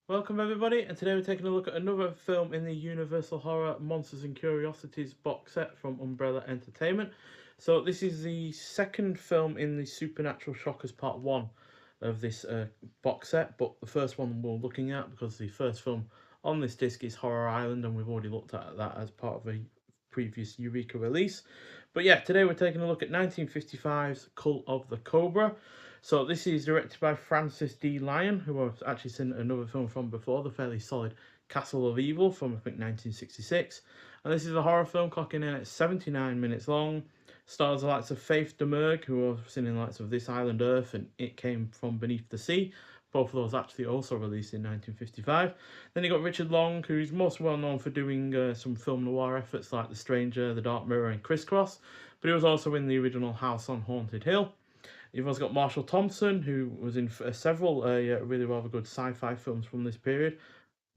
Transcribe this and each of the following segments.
Welcome everybody, and today we're taking a look at another film in the Universal Horror Monsters and Curiosities box set from Umbrella Entertainment. So this is the second film in the Supernatural Shockers Part 1 of this box set, but the first one we're looking at because the first film on this disc is Horror Island, and we've already looked at that as part of a previous Eureka release. But yeah, today we're taking a look at 1955's Cult of the Cobra. So this is directed by Francis D. Lyon, who I've actually seen another film from before, the fairly solid Castle of Evil from I think 1966. And this is a horror film clocking in at 79 minutes long. Stars the likes of Faith Demergue, who I've seen in the likes of This Island Earth and It Came From Beneath the Sea. Both of those actually also released in 1955. Then you got Richard Long, who's most well known for doing some film noir efforts like The Stranger, The Dark Mirror, and Crisscross. But he was also in the original House on Haunted Hill. You've also got Marshall Thompson, who was in several really rather good sci-fi films from this period,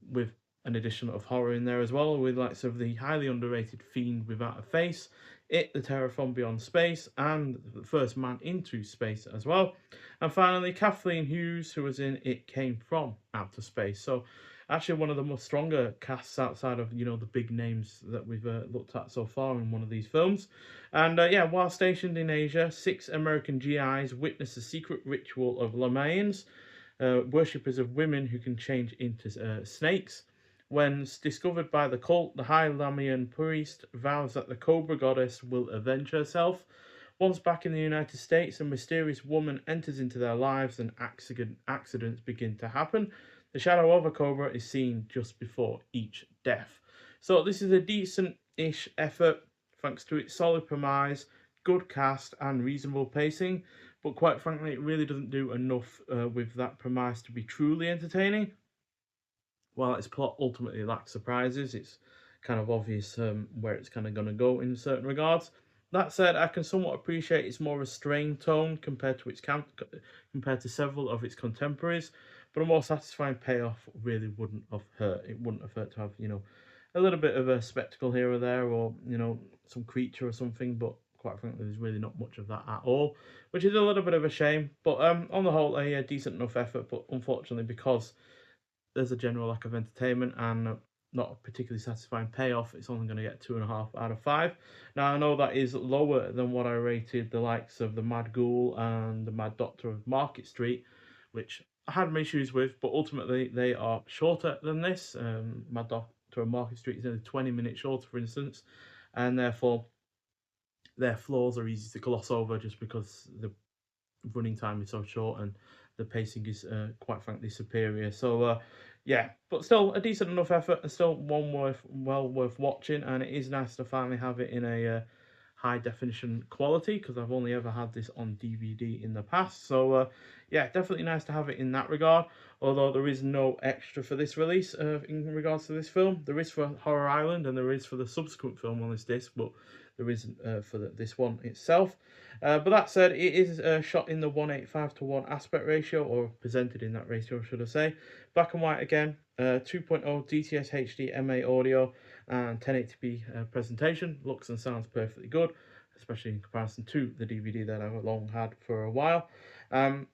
with an addition of horror in there as well, with likes of the highly underrated Fiend Without a Face, It, The Terror from Beyond Space, and The First Man into Space as well. And finally, Kathleen Hughes, who was in It Came From Outer Space. So actually one of the most stronger casts outside of the big names that we've looked at so far in one of these films. And yeah, while stationed in Asia, 6 American GIs witness a secret ritual of Lamayans, worshippers of women who can change into snakes. When discovered by the cult, the High Lamian priest vows that the Cobra goddess will avenge herself. Once back in the United States, a mysterious woman enters into their lives and accidents begin to happen. The shadow of a cobra is seen just before each death. So this is a decent-ish effort thanks to its solid premise, good cast and reasonable pacing, but quite frankly it really doesn't do enough with that premise to be truly entertaining. While its plot ultimately lacks surprises, it's kind of obvious where it's kind of going to go in certain regards. That said, I can somewhat appreciate its more restrained tone compared to several of its contemporaries, but a more satisfying payoff really wouldn't have hurt. It wouldn't have hurt to have a little bit of a spectacle here or there, or some creature or something. But quite frankly, there's really not much of that at all, which is a little bit of a shame. But on the whole, a decent enough effort. But unfortunately, because there's a general lack of entertainment and not a particularly satisfying payoff, it's only going to get 2.5 out of 5. Now, I know that is lower than what I rated the likes of The Mad Ghoul and The Mad Doctor of Market Street, which I had my issues with, but ultimately they are shorter than this. Mad Doctor of Market Street is only 20 minutes shorter, for instance, and therefore their flaws are easy to gloss over just because the running time is so short and the pacing is quite frankly superior. So yeah, but still a decent enough effort and still one well worth watching. And it is nice to finally have it in a high definition quality because I've only ever had this on DVD in the past. So yeah, definitely nice to have it in that regard. Although there is no extra for this release in regards to this film, there is for Horror Island and there is for the subsequent film on this disc, but there isn't for this one itself. But that said, it is shot in the 1:85:1 aspect ratio, or presented in that ratio, should I say. Black and white again, 2.0 DTS HD MA audio, and 1080p presentation. Looks and sounds perfectly good, especially in comparison to the DVD that I've long had for a while.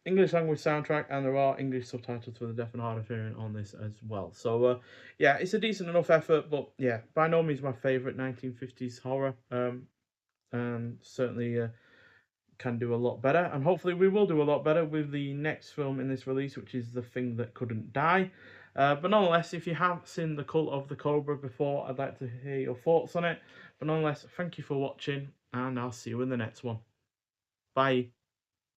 English language soundtrack, and there are English subtitles for the deaf and hard of hearing on this as well. So yeah, it's a decent enough effort, but yeah, by no means my favourite 1950s horror. And certainly can do a lot better, and hopefully we will do a lot better with the next film in this release, which is The Thing That Couldn't Die. But nonetheless, if you have seen The Cult of the Cobra before, I'd like to hear your thoughts on it. But nonetheless, thank you for watching, and I'll see you in the next one. Bye.